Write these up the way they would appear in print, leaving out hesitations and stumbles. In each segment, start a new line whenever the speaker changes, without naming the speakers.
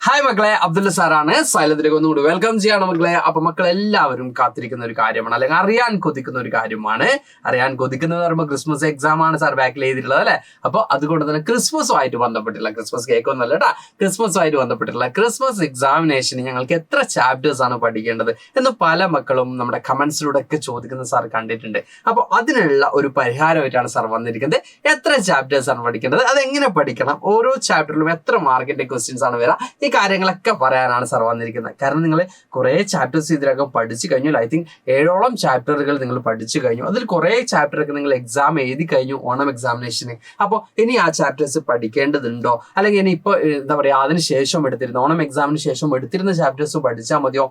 Hi മക്കളെ, അബ്ദുള്ള സാറാണ്. സൈലത്തിലേക്ക് ഒന്നുകൂടി വെൽക്കം ചെയ്യാണ് മക്കളെ. അപ്പൊ മക്കൾ എല്ലാവരും കാത്തിരിക്കുന്ന ഒരു കാര്യമാണ്, അല്ലെങ്കിൽ അറിയാൻ കൊതിക്കുന്ന ഒരു കാര്യമാണ്. അറിയാൻ കൊതിക്കുന്നത് പറയുമ്പോൾ ക്രിസ്മസ് എക്സാം ആണ് സാർ ബാക്കിൽ എഴുതിയിട്ടുള്ളത് അല്ലെ. അപ്പൊ അതുകൊണ്ട് തന്നെ ക്രിസ്മസുമായിട്ട് ബന്ധപ്പെട്ടില്ല, ക്രിസ്മസ് കേക്ക് ഒന്നല്ല കേട്ടാ, ക്രിസ്മസുമായിട്ട് ബന്ധപ്പെട്ടില്ല ക്രിസ്മസ് എക്സാമിനേഷന് ഞങ്ങൾക്ക് എത്ര ചാപ്റ്റേഴ്സ് ആണ് പഠിക്കേണ്ടത് എന്ന് പല മക്കളും നമ്മുടെ കമന്റ്സിലൂടെ ഒക്കെ ചോദിക്കുന്ന സാർ കണ്ടിട്ടുണ്ട്. അപ്പൊ അതിനുള്ള ഒരു പരിഹാരമായിട്ടാണ് സാർ വന്നിരിക്കുന്നത്. എത്ര ചാപ്റ്റേഴ്സ് ആണ് പഠിക്കേണ്ടത്, അതെങ്ങനെ പഠിക്കണം, ഓരോ ചാപ്റ്ററിലും എത്ര മാർക്കിന്റെ ക്വസ്റ്റ്യൻസ് ആണ് വരിക, ഈ കാര്യങ്ങളൊക്കെ പറയാനാണ് സാർ വന്നിരിക്കുന്നത്. കാരണം നിങ്ങൾ കുറെ ചാപ്റ്റേഴ്സ് ഇതിനകം പഠിച്ചു കഴിഞ്ഞു. ഐ തിങ്ക് 7ഓളം ചാപ്റ്ററുകൾ നിങ്ങൾ പഠിച്ചു കഴിഞ്ഞു. അതിൽ കുറെ ചാപ്റ്ററൊക്കെ നിങ്ങൾ എക്സാം എഴുതി കഴിഞ്ഞു, ഓണം എക്സാമിനേഷന്. അപ്പോൾ ഇനി ആ ചാപ്റ്റേഴ്സ് പഠിക്കേണ്ടതുണ്ടോ, അല്ലെങ്കിൽ ഇനി ഇപ്പോൾ എന്താ പറയുക, അതിനുശേഷം എടുത്തിരുന്ന ഓണം എക്സാമിന് ശേഷം എടുത്തിരുന്ന ചാപ്റ്റേഴ്സ് പഠിച്ചാൽ മതിയോ,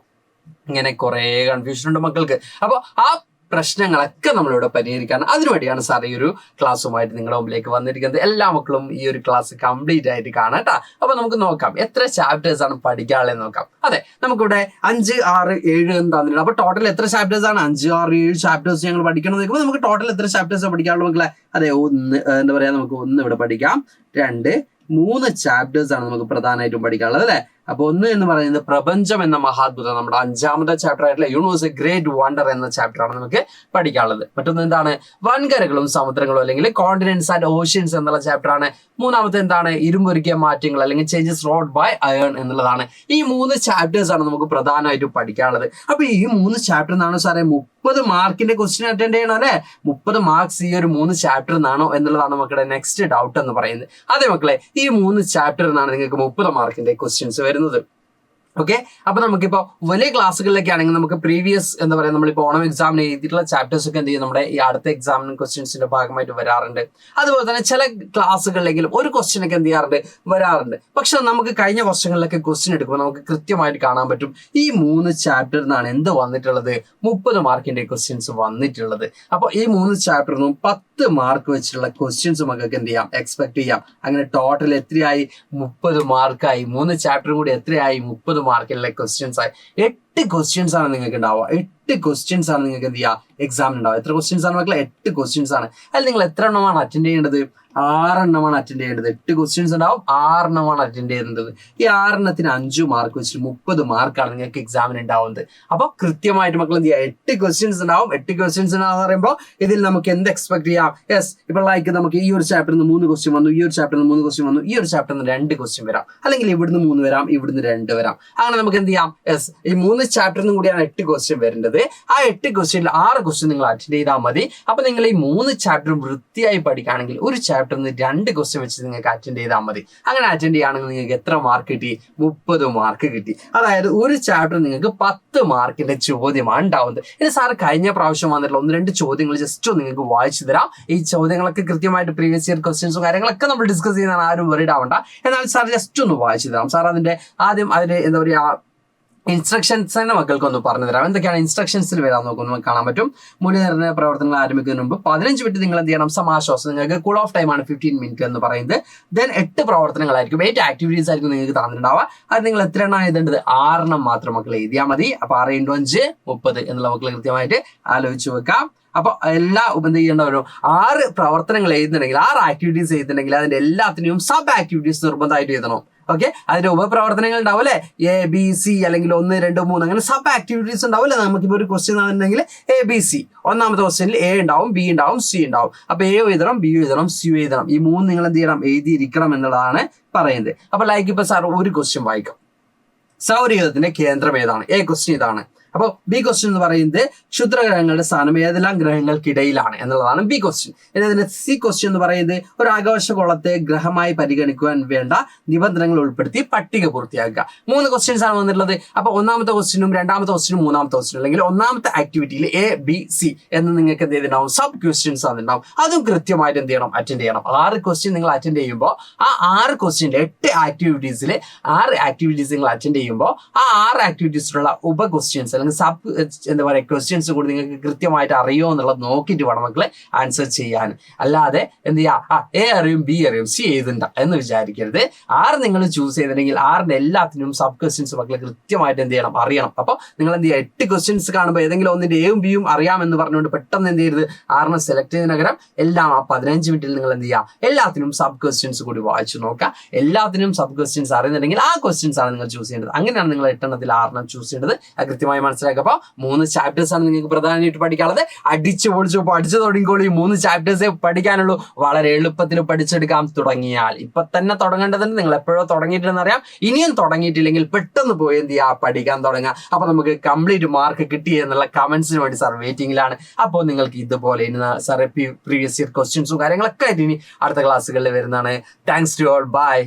ഇങ്ങനെ കുറെ കൺഫ്യൂഷൻ ഉണ്ട് മക്കൾക്ക്. അപ്പോൾ ആ പ്രശ്നങ്ങളൊക്കെ നമ്മളിവിടെ പരിഹരിക്കാൻ അതിനുവേണ്ടിയാണ് സാർ ഈ ഒരു ക്ലാസ്സുമായിട്ട് നിങ്ങളുടെ മുമ്പിലേക്ക് വന്നിരിക്കുന്നത്. എല്ലാ മക്കളും ഈ ഒരു ക്ലാസ് കംപ്ലീറ്റ് ആയിട്ട് കാണാം കേട്ടോ. അപ്പൊ നമുക്ക് നോക്കാം എത്ര ചാപ്റ്റേഴ്സ് ആണ് പഠിക്കാനുള്ളത് നോക്കാം. അതെ, നമുക്കിവിടെ 5, 6, 7 എന്ന് തന്നിട്ടുണ്ട്. അപ്പൊ ടോട്ടൽ എത്ര ചാപ്റ്റേഴ്സ് ആണ്? 5, 6, 7 ചാപ്റ്റേഴ്സ് ഞങ്ങൾ പഠിക്കണം എന്ന് നോക്കുമ്പോൾ നമുക്ക് ടോട്ടൽ എത്ര ചാപ്റ്റേഴ്സ് പഠിക്കാനുള്ളത് മക്കളെ? അതെ, എന്താ പറയാ, നമുക്ക് 1 ഇവിടെ പഠിക്കാം, 2, 3 ചാപ്റ്റേഴ്സ് ആണ് നമുക്ക് പ്രധാനമായിട്ടും പഠിക്കാനുള്ളത് അല്ലെ. അപ്പൊ 1 എന്ന് പറയുന്നത് പ്രപഞ്ചം എന്ന മഹാത്ഭുതം, നമ്മുടെ 5ാമത്തെ ചാപ്റ്റർ ആയിട്ടുള്ള യൂണിവേഴ്സ് എ ഗ്രേറ്റ് വണ്ടർ എന്ന ചാപ്റ്റർ ആണ് നമുക്ക് പഠിക്കാനുള്ളത്. മറ്റൊന്ന് എന്താണ്? വൻകരകളും സമുദ്രങ്ങളും അല്ലെങ്കിൽ കോണ്ടിനെന്റ്സ് ആൻഡ് ഓഷ്യൻസ് എന്നുള്ള ചാപ്റ്റർ ആണ്. 3ാമത്തെ എന്താണ്? ഇരുമ്പൊരുക്കിയ മാറ്റങ്ങൾ അല്ലെങ്കിൽ ചേഞ്ചസ് റോഡ് ബൈ അയൺ എന്നുള്ളതാണ്. ഈ 3 ചാപ്റ്റേഴ്സ് ആണ് നമുക്ക് പ്രധാനമായിട്ടും പഠിക്കാനുള്ളത്. അപ്പൊ ഈ 3 ചാപ്റ്റർ എന്നാണ് സാറേ 30 മാർക്കിന്റെ ക്വസ്റ്റ്യൻ അറ്റൻഡ് ചെയ്യണം അല്ലെ. 30 മാർക്സ് ഈ ഒരു 3 ചാപ്റ്റർ എന്നാണോ എന്നുള്ളതാണ് മക്കളുടെ നെക്സ്റ്റ് ഡൗട്ട് എന്ന് പറയുന്നത്. അതെ മക്കളെ, ഈ 3 ചാപ്റ്റർ എന്നാണ് നിങ്ങൾക്ക് 30 മാർക്കിന്റെ ക്വസ്റ്റ്യൻസ് വരുന്നത്. ഓക്കെ, അപ്പൊ നമുക്കിപ്പോ വലിയ ക്ലാസ്സുകളിലൊക്കെ ആണെങ്കിൽ നമുക്ക് പ്രീവിയസ് എന്താ പറയാ, നമ്മളിപ്പോ ഓണം എക്സാമിന് എഴുതിയിട്ടുള്ള ചാപ്റ്റേഴ്സ് ഒക്കെ എന്ത് ചെയ്യും, നമ്മുടെ ഈ അടുത്ത എക്സാമിന് ക്വസ്റ്റ്യൻസിന്റെ ഭാഗമായിട്ട് വരാറുണ്ട്. അതുപോലെ തന്നെ ചില ക്ലാസ്സുകളിലെങ്കിലും ഒരു ക്വസ്റ്റ്യൻ ഒക്കെ എന്ത് ചെയ്യാറുണ്ട്, വരാറുണ്ട്. പക്ഷെ നമുക്ക് കഴിഞ്ഞ വർഷങ്ങളിലൊക്കെ ക്വസ്റ്റ്യൻ എടുക്കുമ്പോൾ നമുക്ക് കൃത്യമായിട്ട് കാണാൻ പറ്റും ഈ 3 ചാപ്റ്ററിൽ നിന്നാണ് എന്ത് വന്നിട്ടുള്ളത്, 30 മാർക്കിന്റെ ക്വസ്റ്റ്യൻസ് വന്നിട്ടുള്ളത്. അപ്പൊ ഈ 3 ചാപ്റ്ററിനും 10 മാർക്ക് വെച്ചിട്ടുള്ള ക്വസ്റ്റ്യൻസ് നമുക്ക് എന്ത് ചെയ്യാം, എക്സ്പെക്ട് ചെയ്യാം. അങ്ങനെ ടോട്ടൽ എത്രയായി? 30 മാർക്കായി. 3 ചാപ്റ്ററും കൂടി എത്രയായി? 30 മാർക്കിലുള്ള ക്വസ്റ്റ്യൻസ് ആയി. 8 ക്വസ്റ്റ്യൻസ് ആണ് നിങ്ങൾക്ക് ഉണ്ടാവുക. 8 ക്വസ്റ്റ്യൻസ് ആണ് നിങ്ങൾക്ക് എന്ത് ചെയ്യുക, എക്സാമിന് ഉണ്ടാവുക. എത്ര ക്വസ്റ്റ്യൻസ് ആണ് മക്കളെ? 8 ക്വസ്റ്റ്യൻസ് ആണ്. അതിൽ നിങ്ങൾ എത്ര എണ്ണമാണ് അറ്റൻഡ് ചെയ്യേണ്ടത്? 6 എണ്ണമാണ് അറ്റൻഡ് ചെയ്യേണ്ടത്. 8 ക്വസ്റ്റ്യൻസ് ഉണ്ടാവും, 6 എണ്ണമാണ് അറ്റൻഡ് ചെയ്യുന്നത്. ഈ 6 എണ്ണത്തിന് 5 മാർക്ക് വെച്ചിട്ട് 30 മാർക്കാണ് നിങ്ങൾക്ക് എക്സാമിന് ഉണ്ടാവുന്നത്. അപ്പൊ കൃത്യമായിട്ട് മക്കൾ എന്ത് ചെയ്യുക, 8 ക്വസ്റ്റ്യൻസ് ഉണ്ടാവും. 8 ക്വസ്റ്റ്യൻസ് എന്ന് പറയുമ്പോൾ ഇതിൽ നമുക്ക് എന്ത് എക്സ്പെക്ട് ചെയ്യാം? യെസ്, ഇപ്പൊ ലൈക്ക് നമുക്ക് ഈ ഒരു ചാപ്റ്ററിൽ നിന്ന് 3 ക്വസ്റ്റ്യൻ വന്നു, ഈ ഒരു ചാപ്റ്ററിൽ നിന്ന് 3 ക്വസ്റ്റ്യൻ വന്നു, ഈ ഒരു ചാപ്റ്ററിൽ നിന്ന് 2 ക്വസ്റ്റ്യൻ വരാം, അല്ലെങ്കിൽ ഇവിടുന്ന് 3 വരാം, ഇവിടുന്ന് 2 വരാം. അങ്ങനെ നമുക്ക് എന്ത് ചെയ്യാം? യെസ്, ഈ 3 ചാപ്റ്ററിൽ നിന്നും കൂടിയാണ് 8 ക്വസ്റ്റ്യൻ വരുന്നത്. ആ 8 ക്വസ്റ്റ്യനിൽ 6 ക്വസ്റ്റ്യൻ നിങ്ങൾ അറ്റൻഡ് ചെയ്താൽ മതി. അപ്പൊ നിങ്ങൾ ഈ 3 ചാപ്റ്ററും വൃത്തിയായി പഠിക്കുകയാണെങ്കിൽ ഒരു ചാപ്റ്ററിൽ നിന്ന് 2 ക്വസ്റ്റ്യൻ വെച്ച് നിങ്ങൾക്ക് അറ്റൻഡ് ചെയ്താൽ മതി. അങ്ങനെ അറ്റൻഡ് ചെയ്യുകയാണെങ്കിൽ നിങ്ങൾക്ക് എത്ര മാർക്ക് കിട്ടി? 30 മാർക്ക് കിട്ടി. അതായത് ഒരു ചാപ്റ്റർ നിങ്ങൾക്ക് 10 മാർക്കിന്റെ ചോദ്യമാണ് ഉണ്ടാവുന്നത്. ഇനി സാർ കഴിഞ്ഞ പ്രാവശ്യം വന്നിട്ടുള്ള 1-2 ചോദ്യങ്ങൾ ജസ്റ്റ് നിങ്ങൾക്ക് വായിച്ചു തരാം. ഈ ചോദ്യങ്ങളൊക്കെ കൃത്യമായിട്ട് പ്രീവിയസ് ഇയർ ക്വസ്റ്റ്യൻസും കാര്യങ്ങളൊക്കെ നമ്മൾ ഡിസ്കസ് ചെയ്യുന്നതാണ്, ആരും വെറിഡ് ആവണ്ട. എന്നാൽ സാർ ജസ്റ്റ് ഒന്ന് വായിച്ചു തരാം. സാർ അതിന്റെ എന്താ പറയുക, ഇൻസ്ട്രക്ഷൻസ് തന്നെ മക്കൾക്ക് ഒന്ന് പറഞ്ഞു തരാം. എന്തൊക്കെയാണ് ഇൻസ്ട്രക്ഷൻസിൽ വരാൻ നോക്കും, നമുക്ക് കാണാൻ പറ്റും. മൂല്യനിർണ്ണയ പ്രവർത്തനങ്ങൾ ആരംഭിക്കുന്നതിന് മുമ്പ് 15 മിനിറ്റ് നിങ്ങൾ എന്ത് ചെയ്യണം, സമാശ്വാസം. നിങ്ങൾക്ക് കൂൾ ഓഫ് ടൈം ആണ് 15 മിനിറ്റ് എന്ന് പറയുന്നത്. ദെൻ 8 പ്രവർത്തനങ്ങളായിരിക്കും, 8 ആക്ടിവിറ്റീസ് ആയിരിക്കും നിങ്ങൾക്ക് തന്നിട്ടുണ്ടാവുക. അത് നിങ്ങൾ എത്ര എണ്ണം എഴുതേണ്ടത്? 6 എണ്ണം മാത്രം മക്കൾ എഴുതിയാൽ മതി. അപ്പൊ 6 × 5 30 എന്നുള്ള മക്കൾ കൃത്യമായിട്ട് ആലോചിച്ച് വെക്കാം. അപ്പൊ എല്ലാ എന്ത് ചെയ്യേണ്ടവരും 6 പ്രവർത്തനങ്ങൾ എഴുതുന്നുണ്ടെങ്കിൽ, 6 ആക്ടിവിറ്റീസ് എഴുതുന്നുണ്ടെങ്കിൽ അതിന്റെ എല്ലാത്തിനെയും സബ് ആക്ടിവിറ്റീസ് നിർബന്ധമായിട്ട് എഴുതണം. ഓക്കെ, അതിന്റെ ഉപപ്രവർത്തനങ്ങൾ ഉണ്ടാവും അല്ലെ, ABC അല്ലെങ്കിൽ 1, 2, 3 അങ്ങനെ സബ് ആക്ടിവിറ്റീസ് ഉണ്ടാവും അല്ലെ. നമുക്കിപ്പോ ഒരു ക്വസ്റ്റ്യൻ ആണെന്നുണ്ടെങ്കിൽ ABC, ഒന്നാമത്തെ ക്വസ്റ്റ്യനിൽ A ഉണ്ടാവും, B ഉണ്ടാവും, C ഉണ്ടാവും. അപ്പൊ A എഴുതണം, B എഴുതണം, C എഴുതണം. ഈ 3 നിങ്ങൾ എന്ത് ചെയ്യണം, എഴുതിയിരിക്കണം എന്നുള്ളതാണ് പറയുന്നത്. അപ്പൊ ലൈക്ക് ഇപ്പൊ സാർ ഒരു ക്വസ്റ്റ്യൻ വായിക്കാം. സൗരയൂഥത്തിന്റെ കേന്ദ്രം ഏതാണ്? A ക്വസ്റ്റ്യൻ ഇതാണ്. അപ്പോൾ ബി ക്വസ്റ്റ്യൻ എന്ന് പറയുന്നത് ക്ഷുദ്രഗ്രഹങ്ങളുടെ സ്ഥാനം ഏതെല്ലാം ഗ്രഹങ്ങൾക്കിടയിലാണ് എന്നുള്ളതാണ് ബി ക്വസ്റ്റ്യൻ. ഇതിന്റെ സി ക്വസ്റ്റ്യൻ എന്ന് പറയുന്നത് ഒരു ആകാശഗോളത്തെ ഗ്രഹമായി പരിഗണിക്കുവാൻ വേണ്ട നിബന്ധനകൾ ഉൾപ്പെടുത്തി പട്ടിക പൂർത്തിയാക്കുക. 3 ക്വസ്റ്റ്യൻസ് ആണ് വന്നിട്ടുള്ളത്. അപ്പൊ ഒന്നാമത്തെ ക്വസ്റ്റ്യനും രണ്ടാമത്തെ ക്വസ്റ്റ്യനും മൂന്നാമത്തെ ക്വസ്റ്റ്യനും അല്ലെങ്കിൽ ഒന്നാമത്തെ ആക്ടിവിറ്റിയിൽ ABC എന്ന് നിങ്ങൾക്ക് എന്ത് ചെയ്തിട്ടുണ്ടാവും, സബ് ക്വസ്റ്റ്യൻസ് വന്നിട്ടുണ്ടാവും. അതും കൃത്യമായിട്ട് എന്ത് ചെയ്യണം, അറ്റൻഡ് ചെയ്യണം. 6 ക്വസ്റ്റ്യൻ നിങ്ങൾ അറ്റൻഡ് ചെയ്യുമ്പോൾ ആ 6 ക്വസ്റ്റ്യനിൽ 8 ആക്ടിവിറ്റീസിൽ 6 ആക്ടിവിറ്റീസ് നിങ്ങൾ അറ്റൻഡ് ചെയ്യുമ്പോൾ ആ 6 ആക്ടിവിറ്റീസിലുള്ള ഉപ ക്വസ്റ്റ്യൻസ് അല്ലെങ്കിൽ എന്താ പറയുക ക്വസ്റ്റ്യൻസ് കൂടി നിങ്ങൾക്ക് കൃത്യമായിട്ട് അറിയോ എന്നുള്ളത് നോക്കിയിട്ട് വേണം മക്കളെ ആൻസർ ചെയ്യാൻ. അല്ലാതെ എന്ത് ചെയ്യുക, എ അറിയും ബി അറിയും സി എഴുതണ്ട എന്ന് വിചാരിക്കരുത്. ആറ് നിങ്ങൾ ചൂസ് ചെയ്തിട്ടുണ്ടെങ്കിൽ ആറിന്റെ എല്ലാത്തിനും സബ് ക്വസ്റ്റ്യൻസ് മക്കളെ കൃത്യമായിട്ട് എന്ത് ചെയ്യണം, അറിയണം. അപ്പോൾ നിങ്ങൾ എന്ത് ചെയ്യുക, 8 ക്വസ്റ്റ്യൻസ് കാണുമ്പോൾ ഏതെങ്കിലും ഒന്നിന്റെ എയും ബിയും അറിയാമെന്ന് പറഞ്ഞുകൊണ്ട് പെട്ടെന്ന് എന്ത് ചെയ്യരുത്, ആറിനെ സെലക്ട് ചെയ്തതിന് പകരം എല്ലാം ആ 15 മിനിറ്റിൽ നിങ്ങൾ എന്ത് ചെയ്യുക, എല്ലാത്തിനും സബ് ക്വസ്റ്റ്യൻസ് കൂടി വായിച്ചു നോക്കുക. എല്ലാത്തിനും സബ് ക്വസ്റ്റ്യൻസ് അറിയുന്നുണ്ടെങ്കിൽ ആ ക്വസ്റ്റ്യൻസ് ആണ് നിങ്ങൾ ചൂസ് ചെയ്യേണ്ടത്. അങ്ങനെയാണ് നിങ്ങൾ 8 6 ചൂസ് ചെയ്യേണ്ടത്. അത് കൃത്യമായി മനസ്സിലാക്കുക. അപ്പോൾ 3 ചാപ്റ്റേഴ്സ് ആണ് നിങ്ങൾക്ക് പ്രധാനമായിട്ട് പഠിക്കാനുള്ളത്. അടിച്ചു പൊളിച്ചു പഠിച്ചു തുടങ്ങിക്കോളൂ. ഈ 3 ചാപ്റ്റേഴ്സേ പഠിക്കാനുള്ളൂ. വളരെ എളുപ്പത്തിൽ പഠിച്ചെടുക്കാൻ തുടങ്ങിയാൽ, ഇപ്പൊ തന്നെ തുടങ്ങേണ്ടതുണ്ട്. നിങ്ങൾ എപ്പോഴോ തുടങ്ങിയിട്ടെന്ന് അറിയാം. ഇനിയും തുടങ്ങിയിട്ടില്ലെങ്കിൽ പെട്ടെന്ന് പോയി എന്ത് ചെയ്യുക, പഠിക്കാൻ തുടങ്ങുക. അപ്പൊ നമുക്ക് കംപ്ലീറ്റ് മാർക്ക് കിട്ടി എന്നുള്ള കമന്റ്സിന് വേണ്ടി സാർ വെയിറ്റിംഗിലാണ്. അപ്പോൾ നിങ്ങൾക്ക് ഇതുപോലെ ഇനി സാർ പ്രീവിയസ് ഇയർ ക്വസ്റ്റ്യൻസും കാര്യങ്ങളൊക്കെ ആയിട്ട് ഇനി അടുത്ത ക്ലാസ്സുകളിൽ വരുന്നതാണ്. Thanks to all. ബൈ.